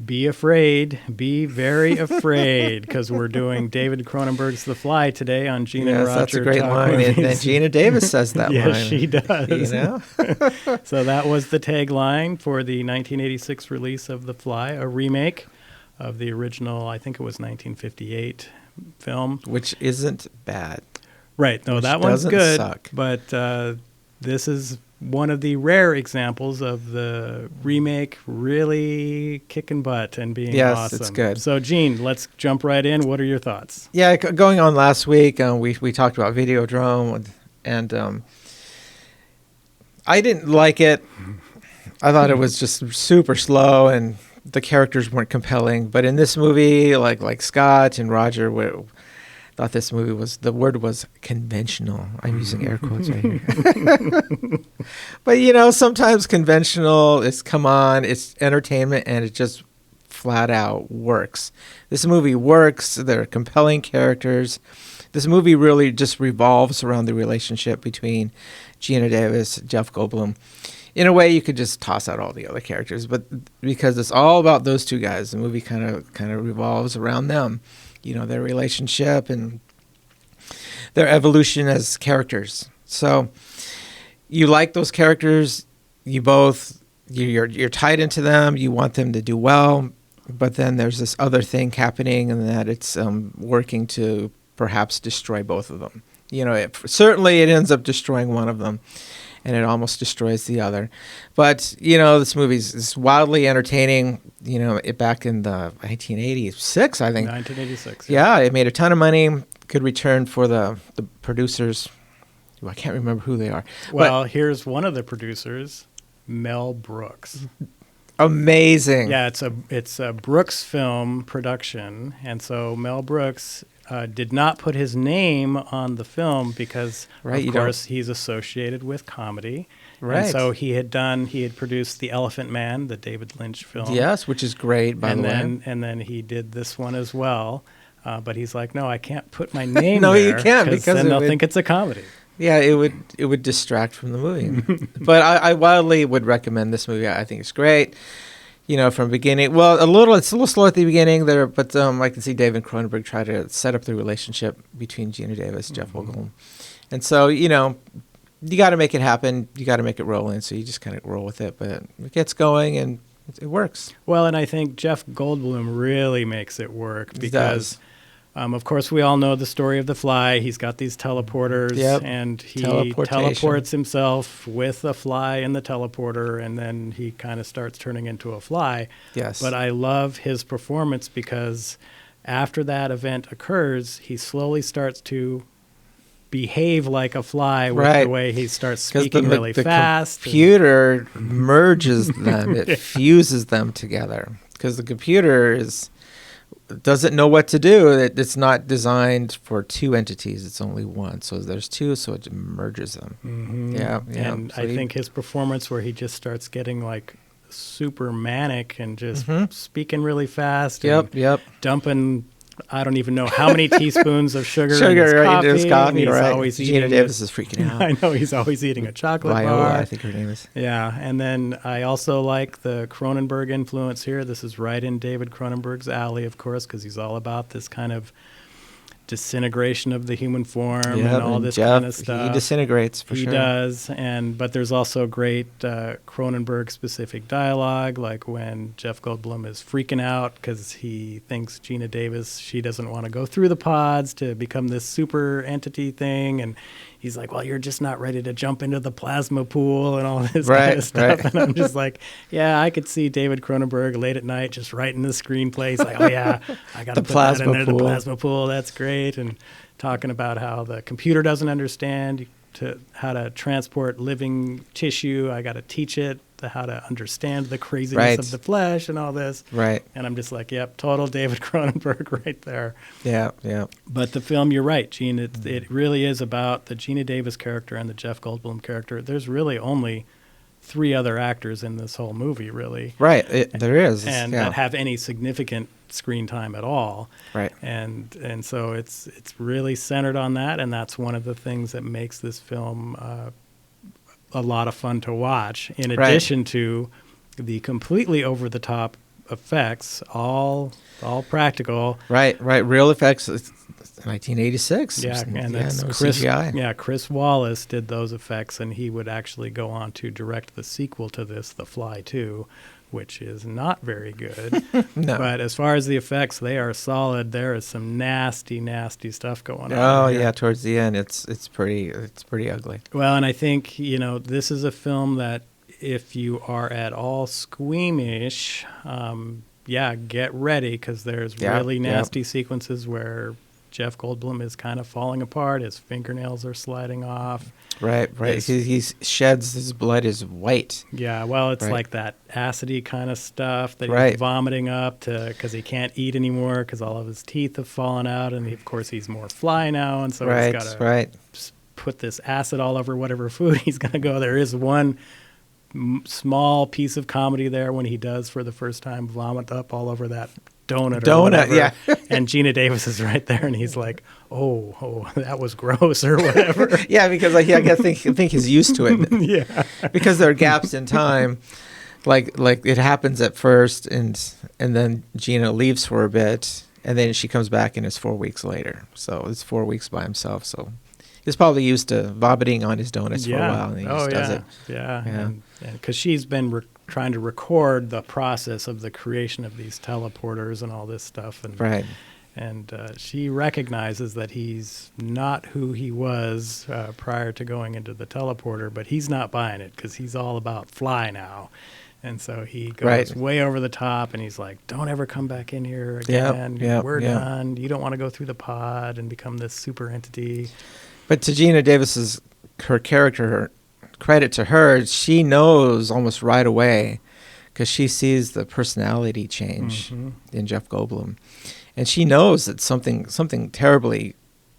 be afraid, be very afraid, because we're doing David Cronenberg's The Fly today on Gene and Yes, Roger that's a great Talk line. Movies. And Gina Davis says that Yes, line. she does. You know? So that was the tagline for the 1986 release of The Fly, a remake of the original, I think it was 1958 film. Which isn't bad. Right. No, Which that one's doesn't good. suck. But this is one of the rare examples of the remake really kicking butt and being Yes, awesome. it's good. So, Gene, let's jump right in. What are your thoughts? Yeah, going on last week, we talked about Videodrome, and I didn't like it. I thought it was just super slow, and the characters weren't compelling. But in this movie, like Scott and Roger thought this movie was conventional. I'm using air quotes right here. But, sometimes conventional is, come on, it's entertainment, and it just flat out works. This movie works. There are compelling characters. This movie really just revolves around the relationship between Gina Davis, Jeff Goldblum. In a way, you could just toss out all the other characters, but because it's all about those two guys, the movie kind of revolves around them. Their relationship and their evolution as characters. So you like those characters. You're tied into them. You want them to do well, but then there's this other thing happening, and that it's working to perhaps destroy both of them. Certainly it ends up destroying one of them, and it almost destroys the other. But, this movie is wildly entertaining. Back in the 1986, I think. 1986. Yeah, it made a ton of money. Good return for the producers. I can't remember who they are. Well, here's one of the producers, Mel Brooks. Amazing. Yeah, it's a Brooks film production, and so Mel Brooks did not put his name on the film because, of course, he's associated with comedy. Right. And so he had produced The Elephant Man, the David Lynch film. Yes, which is great, by the way. And then he did this one as well. But he's like, no, I can't put my name no, there. you can't, because then they'll think it's a comedy. Yeah, it would distract from the movie. But I wildly would recommend this movie. I think it's great. From beginning. Well, it's a little slow at the beginning there, but I can see David Cronenberg try to set up the relationship between Gina Davis, Jeff Goldblum. And so, you got to make it happen. You got to make it roll in. So you just kind of roll with it, but it gets going and it works. Well, and I think Jeff Goldblum really makes it work because, he does. Of course, we all know the story of The Fly. He's got these teleporters, and he teleports himself with a fly in the teleporter, and then he kind of starts turning into a fly. Yes. But I love his performance because after that event occurs, he slowly starts to behave like a fly with the way he starts speaking really fast. The computer merges them. It fuses them together because the computer doesn't know what to do. It's not designed for two entities. It's only one. So there's two, so it merges them. Mm-hmm. Yeah. And so I think his performance where he just starts getting like super manic and just speaking really fast. Yep. Dumping, I don't even know how many teaspoons of sugar in his coffee. He's right. Always Gina Davis is freaking out. I know, he's always eating a chocolate Viola, bar. I think her name is. Yeah, and then I also like the Cronenberg influence here. This is right in David Cronenberg's alley, of course, because he's all about this kind of disintegration of the human form and all this kind of stuff. He disintegrates for He sure. does, but there's also great Cronenberg-specific dialogue, like when Jeff Goldblum is freaking out because he thinks Gina Davis, she doesn't want to go through the pods to become this super entity thing, and he's like, well, you're just not ready to jump into the plasma pool and all this kind of stuff. And I'm just like, yeah, I could see David Cronenberg late at night just writing the screenplay. He's like, oh, yeah, I got to put that in there, the plasma pool. That's great. And talking about how the computer doesn't understand how to transport living tissue. I got to teach it how to understand the craziness of the flesh and all this. Right. And I'm just like, yep, total David Cronenberg right there. Yeah, yeah. But the film, you're right, Gene. It really is about the Gina Davis character and the Jeff Goldblum character. There's really only 3 other actors in this whole movie, really. Right, there is. And that have any significant screen time at all. Right. And so it's really centered on that, and that's one of the things that makes this film a lot of fun to watch, in addition to the completely over-the-top effects, all practical. Right. Real effects. It's 1986. Yeah, and no that's Chris. CGI. Yeah, Chris Wallace did those effects, and he would actually go on to direct the sequel to this, The Fly 2, which is not very good. No. But as far as the effects, they are solid. There is some nasty, nasty stuff going on. Oh here. yeah, towards the end, it's pretty ugly. Well, and I think this is a film that if you are at all squeamish, get ready, because there's really nasty sequences where Jeff Goldblum is kind of falling apart. His fingernails are sliding off. Right. He sheds, his blood is white. Yeah, well, it's like that acidy kind of stuff that he's vomiting up because he can't eat anymore because all of his teeth have fallen out, and of course he's more fly now, and so he's got to put this acid all over whatever food he's going to go. There is one small piece of comedy there when he does for the first time vomit up all over that donut or whatever. Yeah. And Gina Davis is right there, and he's like, oh, that was gross or whatever. Yeah, because I think he's used to it. Yeah. Because there are gaps in time, like it happens at first, and then Gina leaves for a bit, and then she comes back, and it's 4 weeks later. So it's 4 weeks by himself. So he's probably used to vomiting on his donuts for a while, and he just does it. Yeah. And because she's been trying to record the process of the creation of these teleporters and all this stuff. And she recognizes that he's not who he was prior to going into the teleporter, but he's not buying it because he's all about fly now. And so he goes way over the top, and he's like, don't ever come back in here again. We're done. You don't want to go through the pod and become this super entity. But to Gina Davis's, her character, credit to her, she knows almost right away, because she sees the personality change in Jeff Goldblum, and she knows that something terribly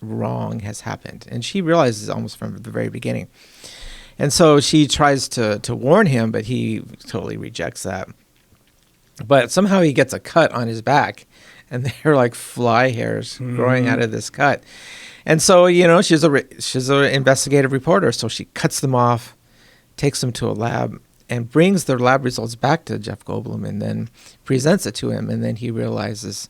wrong has happened, and she realizes almost from the very beginning. And so she tries to warn him, but he totally rejects that. But somehow he gets a cut on his back, and they're like fly hairs growing out of this cut. And so, she's an investigative reporter, so she cuts them off, takes them to a lab, and brings their lab results back to Jeff Goldblum, and then presents it to him. And then he realizes,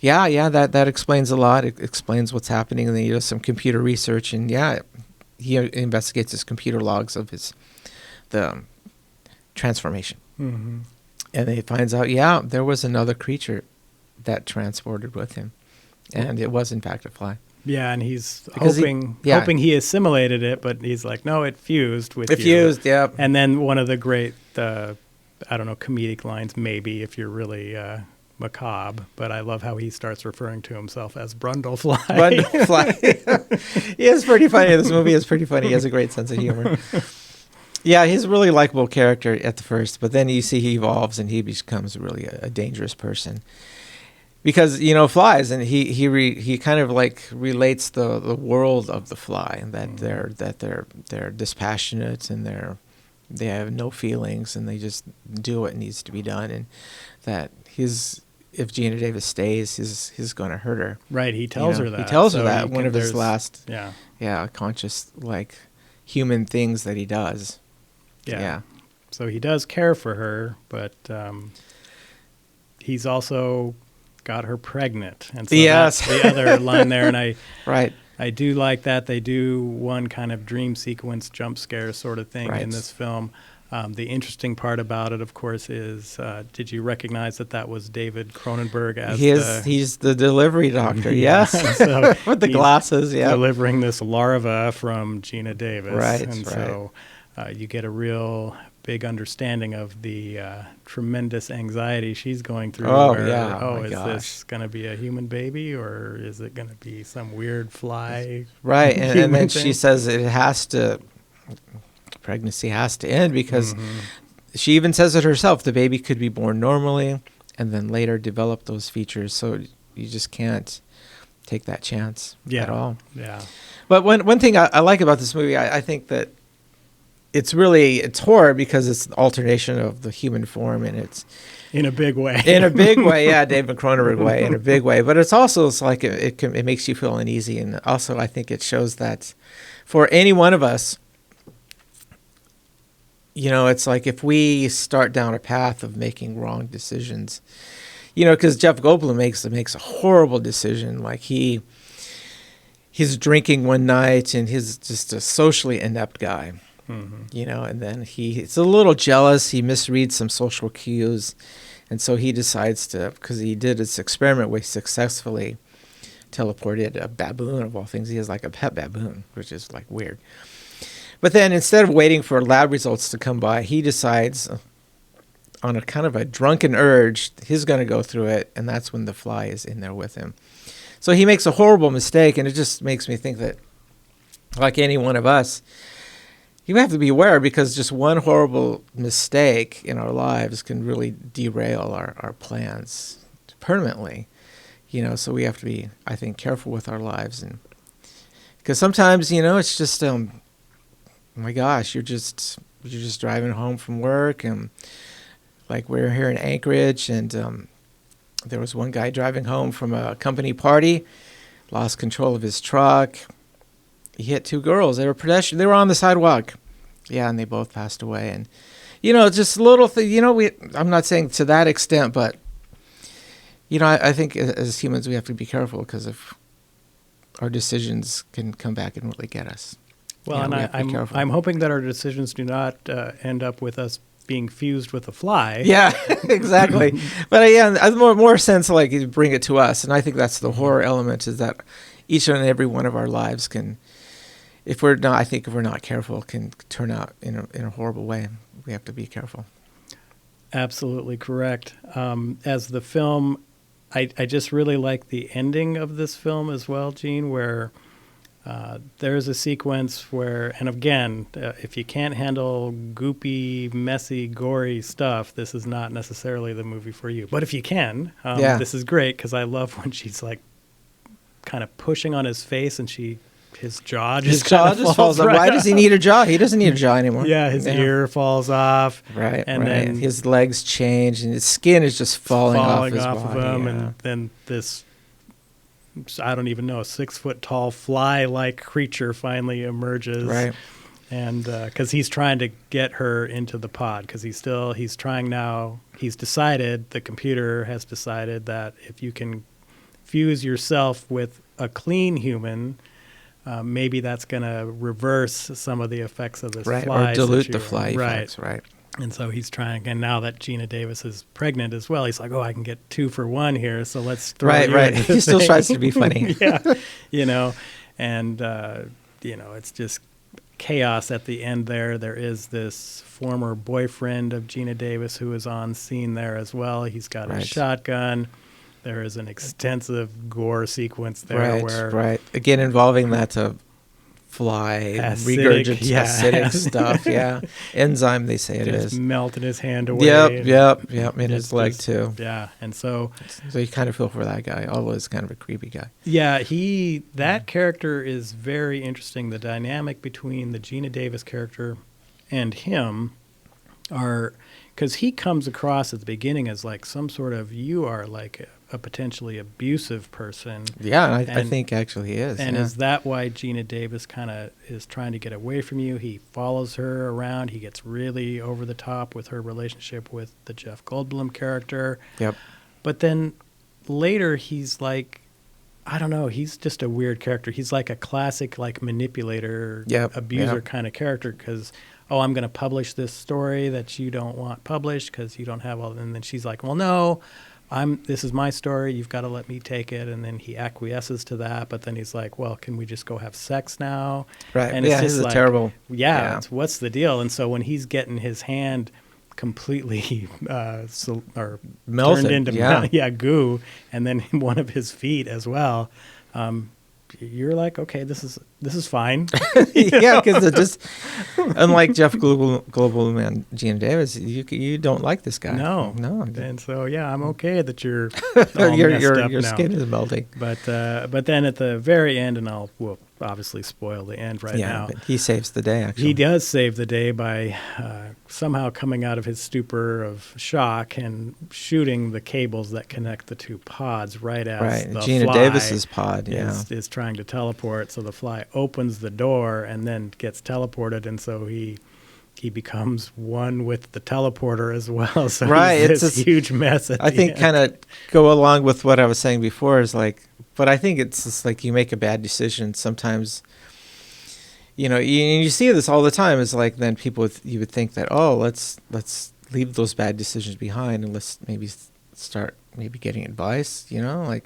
that explains a lot. It explains what's happening. And then he does some computer research, and he investigates his computer logs of the transformation. Mm-hmm. And he finds out, there was another creature that transported with him, and it was in fact a fly. Yeah, and he's hoping he assimilated it, but he's like, no, it fused with you. It fused, yeah. And then one of the great, comedic lines, maybe, if you're really macabre, but I love how he starts referring to himself as Brundlefly. Brundlefly. He is pretty funny. This movie is pretty funny. He has a great sense of humor. Yeah, he's a really likable character at the first, but then you see he evolves and he becomes really a dangerous person. Because flies, and he kind of like relates the world of the fly, and that they're dispassionate, and they have no feelings, and they just do what needs to be done, and that if Gina Davis stays, he's going to hurt her. Right, he tells her that. He tells her that one of his last conscious like human things that he does. Yeah. So he does care for her, but he's also got her pregnant, and so that's the other line there. And I do like that they do one kind of dream sequence jump scare sort of thing in this film. The interesting part about it, of course, is did you recognize that was David Cronenberg as he's the delivery doctor? Yes, so with the glasses, delivering this larva from Gina Davis, right? So you get a real big understanding of the tremendous anxiety she's going through. Is this going to be a human baby, or is it going to be some weird fly? Right, and then she says pregnancy has to end, because she even says it herself. The baby could be born normally and then later develop those features. So you just can't take that chance at all. Yeah. But one thing I like about this movie, I think that it's horror because it's an alternation of the human form, and it's in a big way. In a big way, yeah, David Cronenberg way, in a big way. But it's like it makes you feel uneasy, and also I think it shows that for any one of us, it's like if we start down a path of making wrong decisions, because Jeff Goldblum makes a horrible decision. Like he's drinking one night and he's just a socially inept guy, and then he's a little jealous. He misreads some social cues. And so he decides to, because he did this experiment where he successfully teleported a baboon of all things. He has like a pet baboon, which is like weird. But then instead of waiting for lab results to come by, he decides on a kind of a drunken urge, he's going to go through it. And that's when the fly is in there with him. So he makes a horrible mistake. And it just makes me think that, like any one of us, you have to be aware, because just one horrible mistake in our lives can really derail our plans permanently. So we have to be, I think, careful with our lives. And because sometimes, it's just, oh my gosh, you're just driving home from work. And like we're here in Anchorage, and there was one guy driving home from a company party, lost control of his truck. He hit two girls. They were pedestrian. They were on the sidewalk. Yeah, and they both passed away. And, just little things, I'm not saying to that extent, but, I think as humans we have to be careful, because if our decisions can come back and really get us. Well, and I'm hoping that our decisions do not end up with us being fused with a fly. Yeah, exactly. But yeah, more sense like you bring it to us. And I think that's the horror element, is that each and every one of our lives can, if we're not careful, can turn out in a horrible way. We have to be careful. Absolutely correct. As the film, I just really like the ending of this film as well, Gene, where there's a sequence where, and again, if you can't handle goopy, messy, gory stuff, this is not necessarily the movie for you. But if you can, this is great, because I love when she's like kind of pushing on his face and his jaw just falls off. Why does he need a jaw? He doesn't need a jaw anymore. Yeah, his ear falls off. Right, and then his legs change, and his skin is just falling off of him. Yeah. And then this, I don't even know, 6 foot tall fly-like creature finally emerges. Right. And because he's trying to get her into the pod, because he's trying now. He's decided, the computer has decided that if you can fuse yourself with a clean human, maybe that's going to reverse some of the effects of this fly. Or dilute the fly effects, right. And so he's trying, and now that Gina Davis is pregnant as well, he's like, I can get 2 for 1 here, so let's throw you into He still tries to be funny. Yeah, and, it's just chaos at the end there. There is this former boyfriend of Gina Davis who is on scene there as well. He's got a shotgun. There is an extensive gore sequence there where... Again, involving that fly, regurgitated acidic stuff, enzyme, they say it is. Just melting his hand away. Yep, in his leg too. Yeah, and so you kind of feel for that guy, although he's kind of a creepy guy. Yeah, that character is very interesting. The dynamic between the Gina Davis character and him are... Because he comes across at the beginning as like some sort of, you are like a potentially abusive person. Yeah, I think actually he is. And is that why Gina Davis kind of is trying to get away from you? He follows her around. He gets really over the top with her relationship with the Jeff Goldblum character. Yep. But then later he's like, I don't know, he's just a weird character. He's like a classic like manipulator, abuser kind of character, because... I'm going to publish this story that you don't want published because you don't have all. And then she's like, well, no, this is my story. You've got to let me take it. And then he acquiesces to that. But then he's like, well, can we just go have sex now? Right. And it's just like, terrible. Yeah. It's, what's the deal? And so when he's getting his hand completely melted turned into goo, and then one of his feet as well, you're like, okay, this is fine. Because it just, unlike Jeff Goldblum and Gina Davis, you don't like this guy. No. And so I'm okay that you're all your now. skin is melting. But then at the very end, and we'll obviously spoil the end now. Yeah, but he saves the day. Actually, he does save the day by somehow coming out of his stupor of shock and shooting the cables that connect the 2 pods right as the Gina fly Davis's pod is trying to teleport. So the fly opens the door and then gets teleported, and so he he becomes one with the teleporter as well. So Right, he's it's this just- huge mess at I the think end. kind of go along with what I was saying before is like, but I think it's just like you make a bad decision sometimes. You see this all the time. It's like then you would think that, oh, let's leave those bad decisions behind and let's maybe start maybe getting advice. Like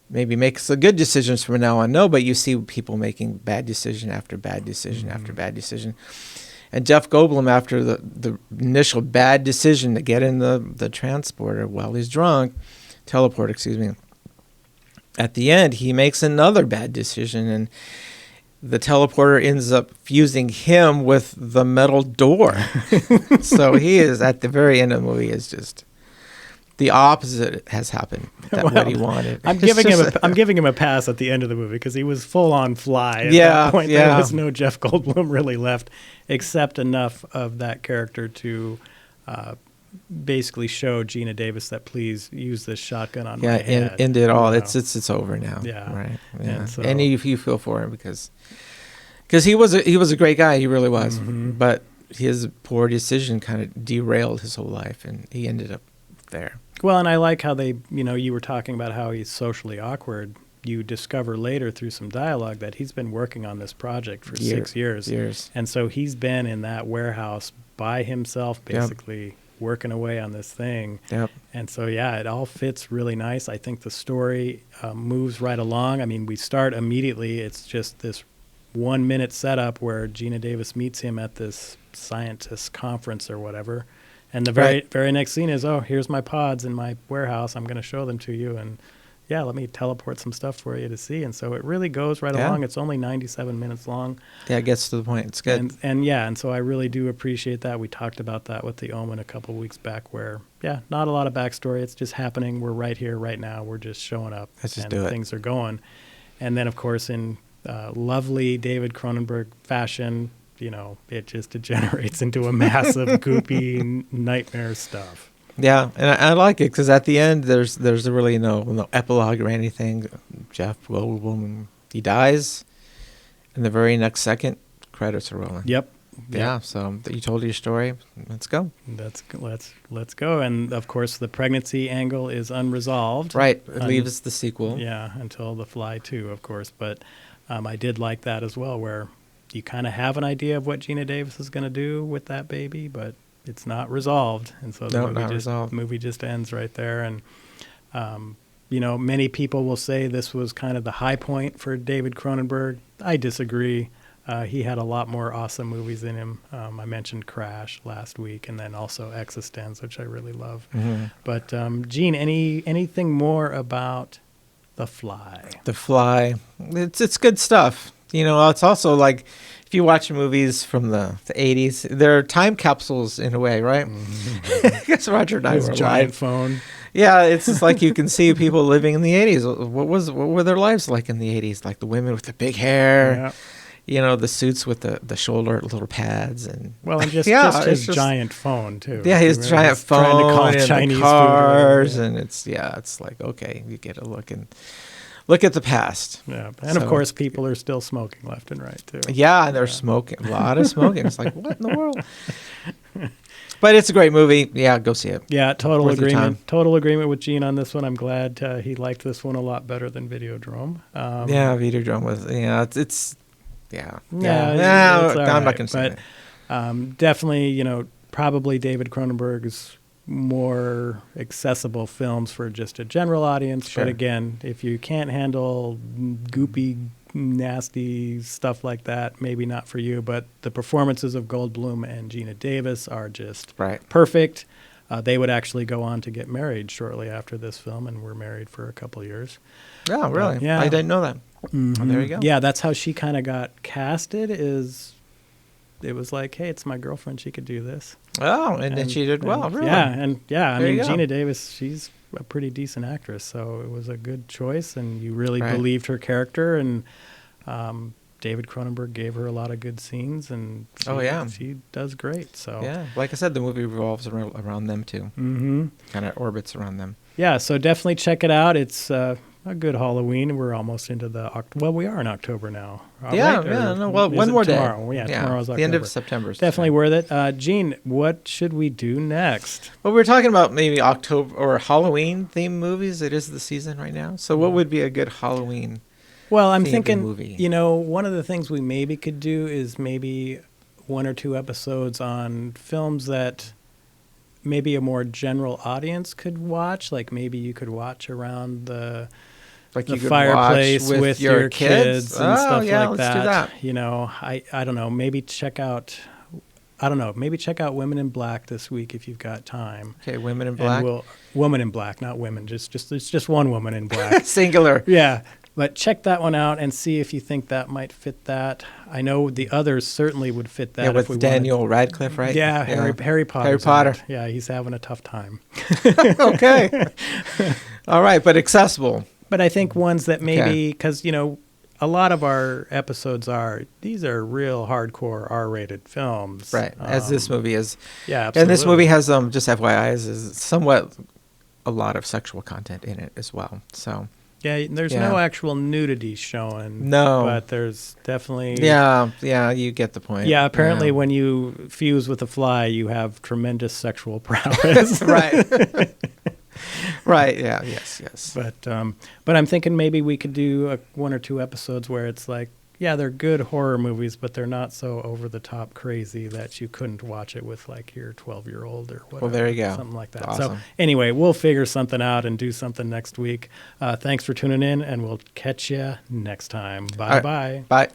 maybe make some good decisions from now on. No, but you see people making bad decision after bad decision after bad decision. And Jeff Goldblum, after the initial bad decision to get in the transporter while he's drunk, teleporter, excuse me, at the end, he makes another bad decision, and the teleporter ends up fusing him with the metal door. So he is, at the very end of the movie, is just the opposite has happened than what he wanted. I'm giving him a pass at the end of the movie because he was full on fly at Yeah, that point. yeah. There was no Jeff Goldblum really left, except enough of that character to basically show Gina Davis that please use this shotgun on my head. End it all. You know? It's over now. Yeah. Right. Yeah. And so- And you feel for him because he was a great guy. He really was. But his poor decision kind of derailed his whole life, and he ended up there. Well, and I like how you were talking about how he's socially awkward. You discover later through some dialogue that he's been working on this project for 6 years. And so he's been in that warehouse by himself, basically working away on this thing. Yep. And so, yeah, it all fits really nice. I think the story moves right along. I mean, we start immediately. It's just this 1 minute setup where Gina Davis meets him at this scientist conference or whatever. And the very next scene is, oh, here's my pods in my warehouse. I'm going to show them to you. And yeah, let me teleport some stuff for you to see. And so it really goes right along. It's only 97 minutes long. Yeah, it gets to the point. It's good. And so I really do appreciate that. We talked about that with The Omen a couple weeks back where, yeah, not a lot of backstory. It's just happening. We're right here, right now. We're just showing up. Let's just and do it. things are going. And then, of course, in lovely David Cronenberg fashion, it just degenerates into a massive goopy nightmare stuff. Yeah, and I like it because at the end there's really no epilogue or anything. Jeff Goldblum, he dies, and the very next second, credits are rolling. Yep. Yeah. So you told your story. Let's go. Let's go. And of course, the pregnancy angle is unresolved. Right. It leaves the sequel. Yeah, until The Fly 2, of course. But I did like that as well, where you kind of have an idea of what Gina Davis is going to do with that baby, but it's not resolved. And so the movie just ends right there. And, many people will say this was kind of the high point for David Cronenberg. I disagree. He had a lot more awesome movies in him. I mentioned Crash last week, and then also Existenz, which I really love. Mm-hmm. But, Gene, anything more about The Fly? The Fly. It's good stuff. It's also like if you watch movies from the 80s, they're time capsules in a way, right? Mm-hmm. I guess Roger and I His were giant alive. phone. Yeah, it's just like you can see people living in the 80s. What were their lives like in the 80s? Like the women with the big hair, the suits with the shoulder little pads, and just his giant phone too. Yeah, his giant phone trying to call and Chinese the cars, food. and it's like, okay, you get a look at the past. Yeah, and of course, people are still smoking left and right too. Yeah, and they're smoking, a lot of smoking. It's like, what in the world? But it's a great movie. Yeah, go see it. Yeah, total Worth your time. agreement. Total agreement with Gene on this one. I'm glad he liked this one a lot better than Videodrome. Videodrome was. Yeah, it's. Yeah. It's all I'm not right. going to say But definitely, probably David Cronenberg's more accessible films for just a general audience. Sure. But again, if you can't handle goopy, nasty stuff like that, maybe not for you. But the performances of Goldblum and Gina Davis are just perfect. They would actually go on to get married shortly after this film, and were married for a couple of years. Oh, really? Yeah. I didn't know that. Mm-hmm. Well, there you go. Yeah, that's how she kind of got casted. It was like, hey, it's my girlfriend. She could do this. Oh, and then she did well, really? Yeah, I There you mean, go. Gina Davis, she's a pretty decent actress, so it was a good choice, and you really believed her character, and David Cronenberg gave her a lot of good scenes, and she does great. So yeah, like I said, the movie revolves around them too. Mm-hmm. Kind of orbits around them. Yeah, so definitely check it out. It's a good Halloween. We're almost into well, we are in October now. Yeah, right? yeah. Or No, well, is one it more tomorrow? day. Yeah, tomorrow's October. The end of September. Definitely worth it. Gene, what should we do next? Well, we're talking about maybe October or Halloween themed movies. It is the season right now. So what would be a good Halloween? Well, I'm themed thinking, movie? One of the things we maybe could do is maybe 1 or 2 episodes on films that maybe a more general audience could watch. Like maybe you could watch around the You could fireplace watch with your kids and stuff yeah, like let's that. do that. I don't know. Maybe check out. I don't know. Maybe check out Women in Black this week if you've got time. Okay, Women in Black. Woman in Black, not women. It's just one woman in black. Singular. Yeah. But check that one out and see if you think that might fit that. I know the others certainly would fit that. Yeah, if with we Daniel Radcliffe, right? Yeah, Harry Potter. Harry Potter. Yeah, he's having a tough time. Okay. All right, but accessible. But I think ones that maybe, because, a lot of our episodes these are real hardcore R-rated films. Right, as this movie is. Yeah, absolutely. And this movie has, just FYI, is somewhat a lot of sexual content in it as well. So. Yeah, there's no actual nudity showing. No. But there's definitely... Yeah, you get the point. Yeah, apparently when you fuse with a fly, you have tremendous sexual prowess. Right. Right, yeah, yes. But I'm thinking maybe we could do 1 or 2 episodes where it's like, yeah, they're good horror movies, but they're not so over-the-top crazy that you couldn't watch it with, like, your 12-year-old or whatever. Well, there you go. Something like that. Awesome. So anyway, we'll figure something out and do something next week. Thanks for tuning in, and we'll catch you next time. Bye-bye. Bye.